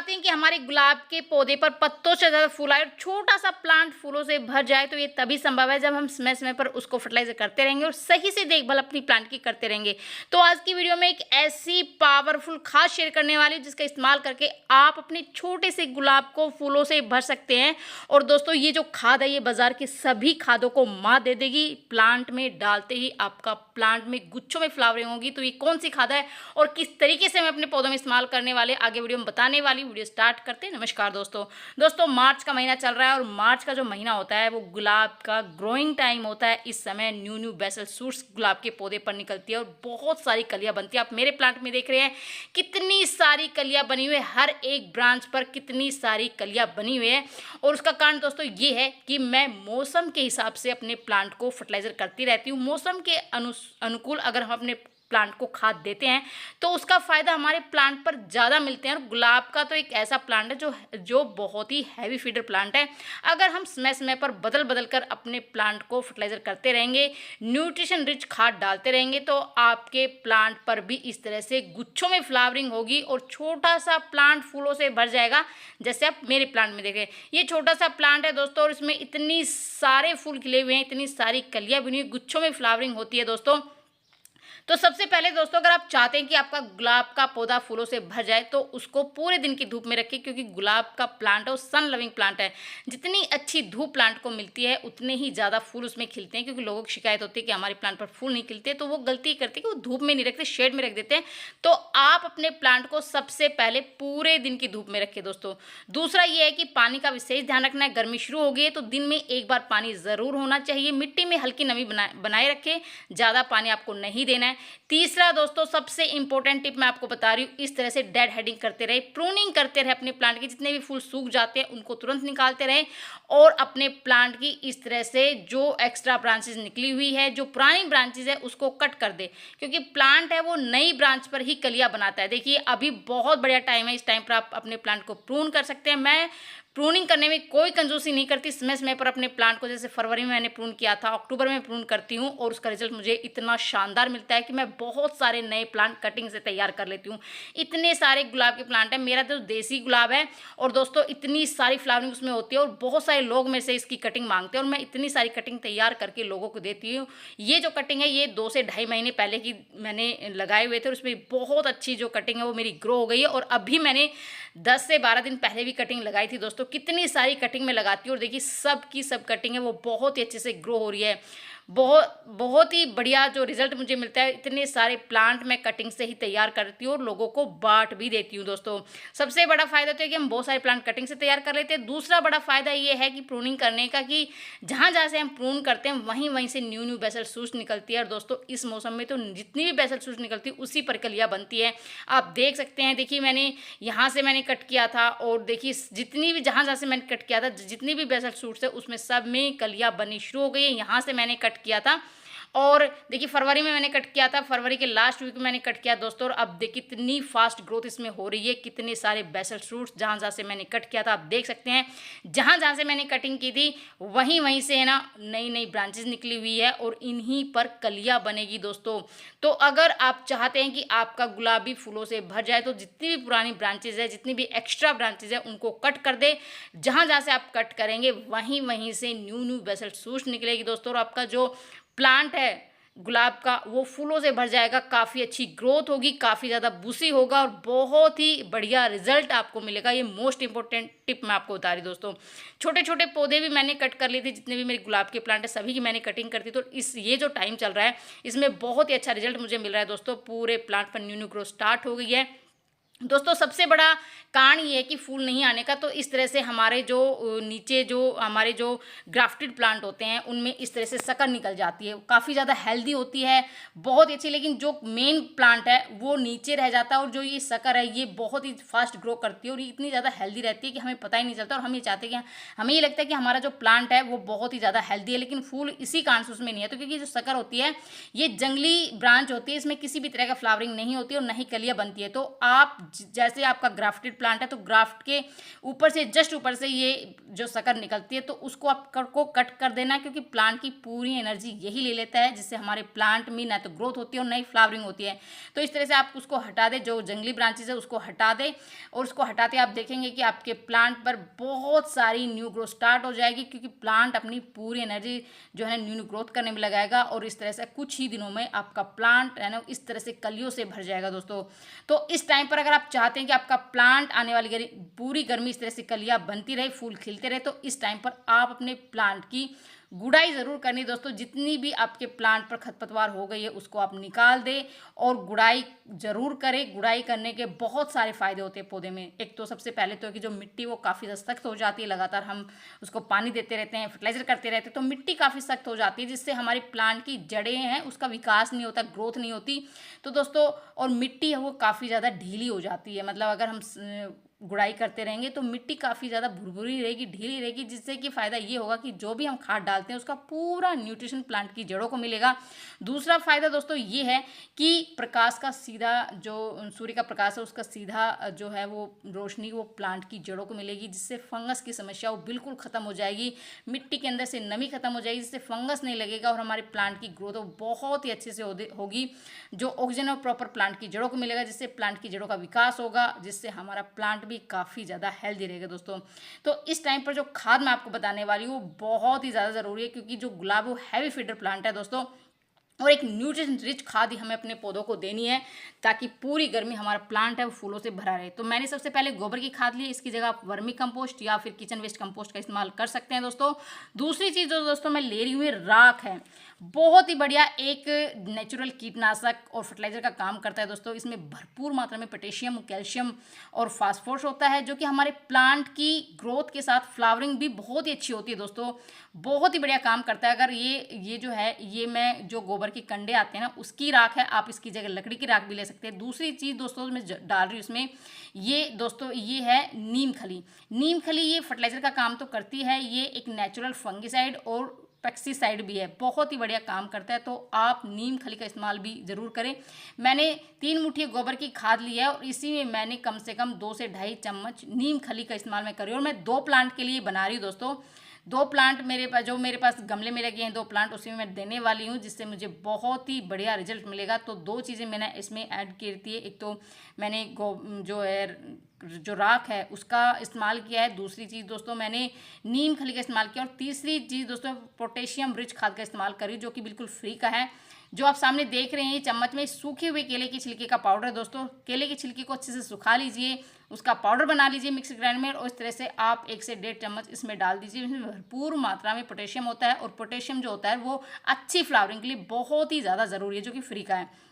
चाहते हैं कि हमारे गुलाब के पौधे पर पत्तों से ज़्यादा फूल आए और छोटा सा प्लांट फूलों से भर जाए, तो ये तभी संभव है जब हम समय समय पर उसको फर्टिलाइजर करते रहेंगे और सही से देखभाल अपनी प्लांट की करते रहेंगे। तो आज की वीडियो में एक ऐसी पावरफुल खाद शेयर करने वाली हूँ जिसका इस्तेमाल करके आप अपने छोटे से गुलाब को फूलों से भर सकते हैं। और दोस्तों, ये जो खाद है ये बाजार की सभी खादों को मात दे देगी। प्लांट में डालते ही आपका प्लांट में गुच्छों में फ्लावरिंग होगी। तो ये कौन सी खाद है और किस तरीके से हम अपने पौधों में इस्तेमाल करने वाले आगे वीडियो में बताने वाली। वीडियो स्टार्ट करते हैं। नमस्कार दोस्तों, मार्च का महीना चल रहा है और मार्च का जो महीना होता है वो गुलाब का ग्रोइंग टाइम होता है। इस समय न्यू बेसल शूट्स गुलाब के पौधे पर निकलती है और बहुत सारी कलियां बनती है। आप मेरे प्लांट में देख रहे हैं कितनी सारी कलियां बनी हुई है, हर एक ब्रांच पर कितनी सारी कलियां बनी हुई है। और उसका कारण दोस्तों ये है कि मैं मौसम के हिसाब से अपने प्लांट को फर्टिलाइजर करती रहती हूँ। मौसम के अनुकूल अगर हम अपने प्लांट को खाद देते हैं तो उसका फ़ायदा हमारे प्लांट पर ज़्यादा मिलते हैं। और गुलाब का तो एक ऐसा प्लांट है जो बहुत ही हैवी फीडर प्लांट है। अगर हम समय समय पर बदल कर अपने प्लांट को फर्टिलाइजर करते रहेंगे, न्यूट्रिशन रिच खाद डालते रहेंगे, तो आपके प्लांट पर भी इस तरह से गुच्छों में फ्लावरिंग होगी और छोटा सा प्लांट फूलों से भर जाएगा। जैसे आप मेरे प्लांट में देखें, ये छोटा सा प्लांट है दोस्तों और इसमें इतनी सारे फूल खिले हुए हैं, इतनी सारी कलियां बनी हुई, गुच्छों में फ्लावरिंग होती है दोस्तों। तो सबसे पहले दोस्तों, अगर आप चाहते हैं कि आपका गुलाब का पौधा फूलों से भर जाए तो उसको पूरे दिन की धूप में रखें, क्योंकि गुलाब का प्लांट है वो सन लविंग प्लांट है। जितनी अच्छी धूप प्लांट को मिलती है उतने ही ज़्यादा फूल उसमें खिलते हैं। क्योंकि लोगों की शिकायत होती है कि हमारे प्लांट पर फूल नहीं खिलते, तो वो गलती करते हैं कि वो धूप में नहीं रखते, शेड में रख देते हैं। तो आप अपने प्लांट को सबसे पहले पूरे दिन की धूप में रखें दोस्तों। दूसरा ये है कि पानी का विशेष ध्यान रखना है। गर्मी शुरू हो गई है तो दिन में एक बार पानी ज़रूर होना चाहिए। मिट्टी में हल्की नमी बनाए रखें, ज़्यादा पानी आपको नहीं देना है। तीसरा दोस्तों, सबसे इंपॉर्टेंट टिप मैं आपको बता रही हूँ, इस तरह से डेड हेडिंग करते रहे, प्रूनिंग करते रहे अपने प्लांट के। जितने भी फूल सूख जाते हैं उनको तुरंत निकालते रहे और अपने प्लांट की इस तरह से जो एक्स्ट्रा ब्रांचेस निकली हुई है, जो पुरानी ब्रांचेस है, उसको कट कर दे। क्योंकि प्लांट है वो नई ब्रांच पर ही कलियां बनाता है। देखिए, अभी बहुत बढ़िया टाइम है, इस टाइम पर आप अपने प्लांट को प्रून कर सकते हैं। मैं प्रूनिंग करने में कोई कंजूसी नहीं करती, समय समय पर अपने प्लांट को, जैसे फरवरी में मैंने प्रून किया था, अक्टूबर में प्रून करती हूँ और उसका रिजल्ट मुझे इतना शानदार मिलता है कि मैं बहुत सारे नए प्लांट कटिंग से तैयार कर लेती हूँ। इतने सारे गुलाब के प्लांट हैं। मेरा तो देसी गुलाब है और दोस्तों इतनी सारी फ्लावरिंग उसमें होती है और बहुत सारे लोग मेरे से इसकी कटिंग मांगते हैं और मैं इतनी सारी कटिंग तैयार करके लोगों को देती हूँ। ये जो कटिंग है ये 2 से ढाई महीने पहले की मैंने लगाए हुए थे और उसमें बहुत अच्छी जो कटिंग है वो मेरी ग्रो हो गई है। और अभी मैंने 10 से 12 दिन पहले भी कटिंग लगाई थी दोस्तों। कितनी सारी कटिंग में लगाती हूँ और देखिए सब की सब कटिंग है वो बहुत ही अच्छे से ग्रो हो रही है। बहुत ही बढ़िया जो रिजल्ट मुझे मिलता है। इतने सारे प्लांट मैं कटिंग से ही तैयार करती हूँ और लोगों को बांट भी देती हूँ दोस्तों। सबसे बड़ा फायदा तो है कि हम बहुत सारे प्लांट कटिंग से तैयार कर लेते हैं। दूसरा बड़ा फायदा ये है कि प्रूनिंग करने का, कि जहाँ जहाँ से हम प्रून करते हैं वहीं से न्यू बेसल शूट्स निकलती है। और दोस्तों इस मौसम में तो जितनी भी बेसल शूट्स निकलती है उसी पर कलियाँ बनती है। आप देख सकते हैं, देखिए मैंने यहाँ से मैंने कट किया था और देखिए जितनी भी जहाँ जहाँ से मैंने कट किया था, जितनी भी बेसल शूट्स है उसमें सब में कलियाँ बनी शुरू हो गई है। यहाँ से मैंने कट किया था और देखिए फरवरी में मैंने कट किया था, फरवरी के लास्ट वीक में मैंने कट किया दोस्तों। और अब देखिए कितनी फास्ट ग्रोथ इसमें हो रही है, कितने सारे बेसल शूट्स जहाँ जहाँ से मैंने कट किया था आप देख सकते हैं। जहाँ जहाँ से मैंने कटिंग की थी वहीं से है ना नई ब्रांचेस निकली हुई है और इन्हीं पर कलियाँ बनेगी दोस्तों। तो अगर आप चाहते हैं कि आपका गुलाबी फूलों से भर जाए तो जितनी भी पुरानी ब्रांचेज है, जितनी भी एक्स्ट्रा ब्रांचेज है, उनको कट कर दे। जहाँ जहाँ से आप कट करेंगे वहीं से न्यू बेसल शूट्स निकलेगी दोस्तों। और आपका जो प्लांट है गुलाब का वो फूलों से भर जाएगा, काफ़ी अच्छी ग्रोथ होगी, काफ़ी ज़्यादा बूसी होगा और बहुत ही बढ़िया रिजल्ट आपको मिलेगा। ये मोस्ट इंपॉर्टेंट टिप मैं आपको बता रही दोस्तों। छोटे छोटे पौधे भी मैंने कट कर लिए थे, जितने भी मेरे गुलाब के प्लांट है सभी की मैंने कटिंग कर दी। तो ये जो टाइम चल रहा है इसमें बहुत ही अच्छा रिजल्ट मुझे मिल रहा है दोस्तों। पूरे प्लांट पर न्यू ग्रोथ स्टार्ट हो गई है दोस्तों। सबसे बड़ा कारण ये है कि फूल नहीं आने का। तो इस तरह से हमारे जो नीचे जो हमारे जो ग्राफ्टेड प्लांट होते हैं उनमें इस तरह से शक्कर निकल जाती है, काफ़ी ज़्यादा हेल्दी होती है, बहुत अच्छी। लेकिन जो मेन प्लांट है वो नीचे रह जाता है और जो ये शक्कर है ये बहुत ही फास्ट ग्रो करती है और ये इतनी ज़्यादा हेल्दी रहती है कि हमें पता ही नहीं चलता। और हम ये चाहते हैं कि हमें ये लगता है कि हमारा जो प्लांट है वो बहुत ही ज़्यादा हेल्दी है, लेकिन फूल इसी कारण से उसमें नहीं है। तो क्योंकि जो शक्कर होती है ये जंगली ब्रांच होती है, इसमें किसी भी तरह का फ्लावरिंग नहीं होती और न ही कलियाँ बनती है। तो आप जैसे आपका ग्राफ्टेड प्लांट है तो ग्राफ्ट के ऊपर से जस्ट ऊपर से ये जो शक्कर निकलती है तो उसको आपको कट कर देना है, क्योंकि प्लांट की पूरी एनर्जी यही ले लेता है, जिससे हमारे प्लांट में ना तो ग्रोथ होती है और ना ही फ्लावरिंग होती है। तो इस तरह से आप उसको हटा दें, जो जंगली ब्रांचेज है उसको हटा दें, और उसको हटाते आप देखेंगे कि आपके प्लांट पर बहुत सारी न्यू ग्रोथ स्टार्ट हो जाएगी, क्योंकि प्लांट अपनी पूरी एनर्जी जो है न्यू ग्रोथ करने में लगाएगा और इस तरह से कुछ ही दिनों में आपका प्लांट है ना इस तरह से कलियों से भर जाएगा दोस्तों। तो इस टाइम पर अगर आप चाहते हैं कि आपका प्लांट आने वाली पूरी गर्मी इस तरह से कलियां बनती रहे, फूल खिलते रहे, तो इस टाइम पर आप अपने प्लांट की गुड़ाई ज़रूर करनी दोस्तों। जितनी भी आपके प्लांट पर खरपतवार हो गई है उसको आप निकाल दें और गुड़ाई ज़रूर करें। गुड़ाई करने के बहुत सारे फ़ायदे होते हैं पौधे में। एक तो सबसे पहले तो है कि जो मिट्टी वो काफ़ी सख्त हो जाती है, लगातार हम उसको पानी देते रहते हैं, फर्टिलाइज़र करते रहते हैं, तो मिट्टी काफ़ी सख्त हो जाती है, जिससे हमारे प्लांट की जड़ें हैं उसका विकास नहीं होता, ग्रोथ नहीं होती। तो दोस्तों और मिट्टी है वो काफ़ी ज़्यादा ढीली हो जाती है, मतलब अगर हम गुड़ाई करते रहेंगे तो मिट्टी काफ़ी ज़्यादा भुरभुरी रहेगी, ढीली रहेगी, जिससे कि फ़ायदा ये होगा कि जो भी हम खाद डालते हैं उसका पूरा न्यूट्रिशन प्लांट की जड़ों को मिलेगा। दूसरा फ़ायदा दोस्तों ये है कि प्रकाश का सीधा जो सूर्य का प्रकाश है उसका सीधा जो है वो रोशनी वो प्लांट की जड़ों को मिलेगी, जिससे फंगस की समस्या वो बिल्कुल ख़त्म हो जाएगी। मिट्टी के अंदर से नमी खत्म हो जाएगी, जिससे फंगस नहीं लगेगा और हमारे प्लांट की ग्रोथ बहुत ही अच्छे से होगी। जो ऑक्सीजन और प्रॉपर प्लांट की जड़ों को मिलेगा, जिससे प्लांट की जड़ों का विकास होगा, जिससे हमारा प्लांट भी काफ़ी ज़्यादा हेल्दी रहेगा दोस्तों। तो इस टाइम पर जो खाद मैं आपको बताने वाली हूँ वो बहुत ही ज़्यादा ज़रूरी है, क्योंकि जो गुलाब वो हैवी फीडर प्लांट है दोस्तों, और एक न्यूट्रिशन रिच खाद ही हमें अपने पौधों को देनी है ताकि पूरी गर्मी हमारा प्लांट है वो फूलों से भरा रहे। तो मैंने सबसे पहले गोबर की खाद ली, इसकी जगह आप वर्मी कंपोस्ट या फिर किचन वेस्ट कंपोस्ट का इस्तेमाल कर सकते हैं दोस्तों। दूसरी चीज़ जो दोस्तों मैं ले रही हूँ राख है, बहुत ही बढ़िया एक नेचुरल कीटनाशक और फर्टिलाइजर का काम करता है दोस्तों। इसमें भरपूर मात्रा में पोटेशियम, कैल्शियम और फास्फोरस होता है, जो कि हमारे प्लांट की ग्रोथ के साथ फ्लावरिंग भी बहुत ही अच्छी होती है दोस्तों। बहुत ही बढ़िया काम करता है। अगर ये जो है ये मैं जो गोबर के कंडे आते हैं ना उसकी राख है, आप इसकी जगह लकड़ी की राख भी ले सकते हैं। दूसरी चीज़ दोस्तों मैं डाल रही हूँ इसमें, ये दोस्तों ये है नीम खली। नीम खली ये फर्टिलाइजर का काम तो करती है, ये एक नेचुरल फंगिसाइड और पेस्टिसाइड भी है, बहुत ही बढ़िया काम करता है। तो आप नीम खली का इस्तेमाल भी ज़रूर करें। मैंने 3 मुट्ठी गोबर की खाद ली है और इसी में मैंने कम से कम 2 से ढाई चम्मच नीम खली का इस्तेमाल मैं कर रही हूँ, और मैं 2 प्लांट के लिए बना रही हूँ दोस्तों। 2 प्लांट मेरे पास गमले में लगे हैं 2 प्लांट, उसी में मैं देने वाली हूँ, जिससे मुझे बहुत ही बढ़िया रिजल्ट मिलेगा। तो 2 चीज़ें मैंने इसमें ऐड की थी, एक तो मैंने जो राख है उसका इस्तेमाल किया है, दूसरी चीज़ दोस्तों मैंने नीम खली का इस्तेमाल किया, और तीसरी चीज़ दोस्तों पोटेशियम रिच खाद का इस्तेमाल करी, जो कि बिल्कुल फ्री का है। जो आप सामने देख रहे हैं चम्मच में सूखे हुए केले की छिलके का पाउडर है दोस्तों। केले की छिलके को अच्छे से सुखा लीजिए, उसका पाउडर बना लीजिए मिक्सर ग्राइंडर में, और इस तरह से आप 1 से 1.5 चम्मच इसमें डाल दीजिए। इसमें भरपूर मात्रा में पोटेशियम होता है, और पोटेशियम जो होता है वो अच्छी फ्लावरिंग के लिए बहुत ही ज़्यादा ज़रूरी है, जो कि फ्री का है।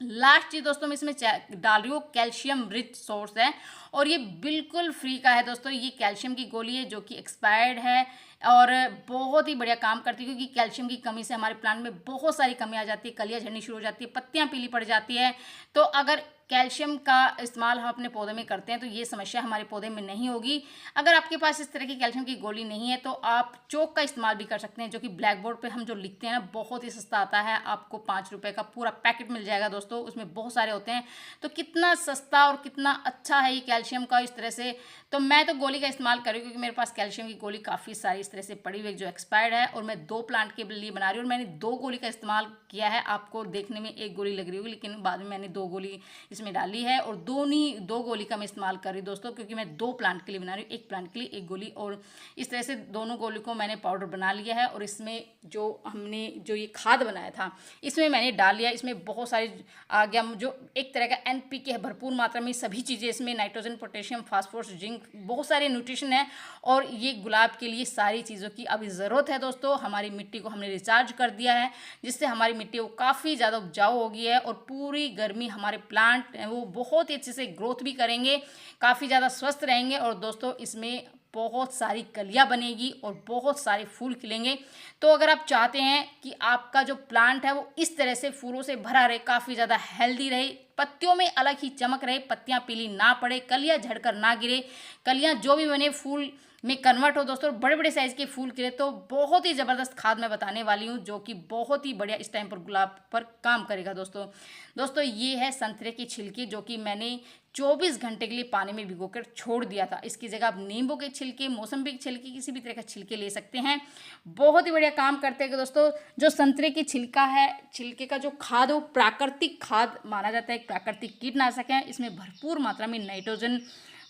लास्ट चीज़ दोस्तों मैं इसमें डाल रही हूँ कैल्शियम रिच सोर्स है, और ये बिल्कुल फ्री का है दोस्तों। ये कैल्शियम की गोली है जो कि एक्सपायर्ड है और बहुत ही बढ़िया काम करती है, क्योंकि कैल्शियम की कमी से हमारे प्लांट में बहुत सारी कमी आ जाती है, कलियाँ झड़नी शुरू हो जाती है, पत्तियाँ पीली पड़ जाती है। तो अगर कैल्शियम का इस्तेमाल हम अपने पौधे में करते हैं तो ये समस्या हमारे पौधे में नहीं होगी। अगर आपके पास इस तरह की कैल्शियम की गोली नहीं है तो आप चौक का इस्तेमाल भी कर सकते हैं, जो कि ब्लैक बोर्ड पे हम जो लिखते हैं ना बहुत ही सस्ता आता है, आपको 5 रुपये का पूरा पैकेट मिल जाएगा दोस्तों। उसमें बहुत सारे होते हैं, तो कितना सस्ता और कितना अच्छा है ये कैल्शियम का इस तरह से। तो मैं तो गोली का इस्तेमाल कर रही हूँ, क्योंकि मेरे पास कैल्शियम की गोली काफ़ी सारी इस तरह से पड़ी हुई जो एक्सपायर्ड है, और मैं 2 प्लांट के लिए बना रही हूँ, और मैंने 2 गोली का इस्तेमाल किया है। आपको देखने में 1 गोली लग रही होगी, लेकिन बाद में मैंने 2 गोली इसमें डाली है, और 2 गोली का मैं इस्तेमाल कर रही हूँ दोस्तों, क्योंकि मैं 2 प्लांट के लिए बना रही हूँ, 1 प्लांट के लिए 1 गोली। और इस तरह से दोनों गोली को मैंने पाउडर बना लिया है, और इसमें जो हमने जो ये खाद बनाया था इसमें मैंने डाल लिया। इसमें बहुत सारी आ गया जो एक तरह का NPK है, भरपूर मात्रा में सभी चीज़ें इसमें, नाइट्रोजन, पोटेशियम, फास्फोरस, जिंक, बहुत सारे न्यूट्रिशन है, और ये गुलाब के लिए सारी चीज़ों की अभी ज़रूरत है दोस्तों। हमारी मिट्टी को हमने रिचार्ज कर दिया है, जिससे हमारी मिट्टी वो काफ़ी ज़्यादा उपजाऊ हो गई है, और पूरी गर्मी हमारे प्लांट वो बहुत ही अच्छे से ग्रोथ भी करेंगे, काफ़ी ज़्यादा स्वस्थ रहेंगे, और दोस्तों इसमें बहुत सारी कलियां बनेगी और बहुत सारे फूल खिलेंगे। तो अगर आप चाहते हैं कि आपका जो प्लांट है वो इस तरह से फूलों से भरा रहे, काफ़ी ज़्यादा हेल्दी रहे, पत्तियों में अलग ही चमक रहे, पत्तियां पीली ना पड़े, कलियां झड़कर ना गिरे, कलियां जो भी बने फूल में कन्वर्ट हो दोस्तों, बड़े बड़े साइज के फूल खिले। तो बहुत ही ज़बरदस्त खाद मैं बताने वाली हूँ जो कि बहुत ही बढ़िया इस टाइम पर गुलाब पर काम करेगा दोस्तों ये है संतरे की छिलकी जो कि मैंने 24 घंटे के लिए पानी में भिगोकर छोड़ दिया था। इसकी जगह आप नींबू के छिलके, मौसम्बी के छिलके, किसी भी तरह का छिलके ले सकते हैं, बहुत ही बढ़िया काम करते हैं दोस्तों। जो संतरे की छिलका है, छिलके का जो खाद है वो प्राकृतिक खाद माना जाता है, एक प्राकृतिक कीटनाशक है। इसमें भरपूर मात्रा में नाइट्रोजन,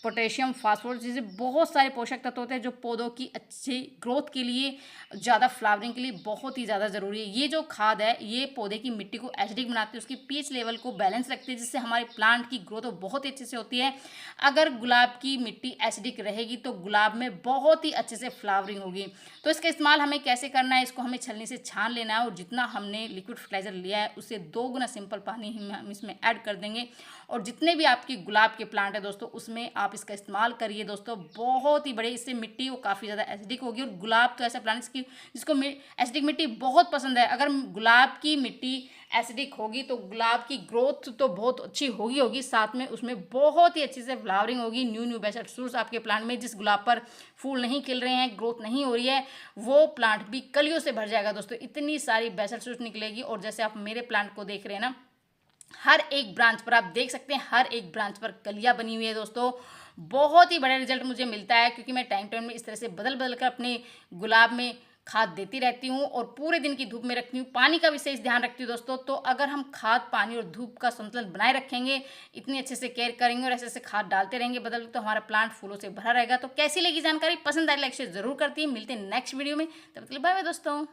पोटेशियम, फास्फोरस जैसे बहुत सारे पोषक तत्व होते हैं जो पौधों की अच्छी ग्रोथ के लिए, ज़्यादा फ्लावरिंग के लिए बहुत ही ज़्यादा ज़रूरी है। ये जो खाद है ये पौधे की मिट्टी को एसिडिक बनाती है, उसकी पीएच लेवल को बैलेंस रखती है, जिससे हमारे प्लांट की ग्रोथ बहुत ही अच्छे से होती है। अगर गुलाब की मिट्टी एसिडिक रहेगी तो गुलाब में बहुत ही अच्छे से फ्लावरिंग होगी। तो इसका इस्तेमाल हमें कैसे करना है, इसको हमें छलनी से छान लेना है और जितना हमने लिक्विड फर्टिलाइजर लिया है उससे 2 गुना सिंपल पानी हम इसमें ऐड कर देंगे। और जितने भी आपकी गुलाब के प्लांट है दोस्तों उसमें आप इसका इस्तेमाल करिए दोस्तों, बहुत ही बड़े। इससे मिट्टी वो काफ़ी ज़्यादा एसिडिक होगी और गुलाब तो ऐसा प्लांट जिसको एसिडिक मिट्टी बहुत पसंद है। अगर गुलाब की मिट्टी एसिडिक होगी तो गुलाब की ग्रोथ तो बहुत अच्छी होगी, साथ में उसमें बहुत ही अच्छी से फ्लावरिंग होगी। न्यू बेसल सूट्स आपके प्लांट में, जिस गुलाब पर फूल नहीं खिल रहे हैं, ग्रोथ नहीं हो रही है, वो प्लांट भी कलियों से भर जाएगा दोस्तों। इतनी सारी बेसल सूट्स निकलेगी। और जैसे आप मेरे प्लांट को देख रहे हैं ना, हर एक ब्रांच पर आप देख सकते हैं, हर एक ब्रांच पर कलियां बनी हुई है दोस्तों। बहुत ही बड़ा रिजल्ट मुझे मिलता है क्योंकि मैं टाइम टाइम में इस तरह से बदल बदल कर अपने गुलाब में खाद देती रहती हूँ और पूरे दिन की धूप में रखती हूँ। पानी का विशेष ध्यान रखती हूँ दोस्तों। तो अगर हम खाद, पानी और धूप का संतुलन बनाए रखेंगे, इतनी अच्छे से केयर करेंगे और ऐसे ऐसे खाद डालते रहेंगे बदल, तो हमारा प्लांट फूलों से भरा रहेगा। तो कैसी लगी जानकारी, पसंद आए लाइक शेयर जरूर करती है। मिलते हैं नेक्स्ट वीडियो में, तब तक के लिए बाय बाय दोस्तों।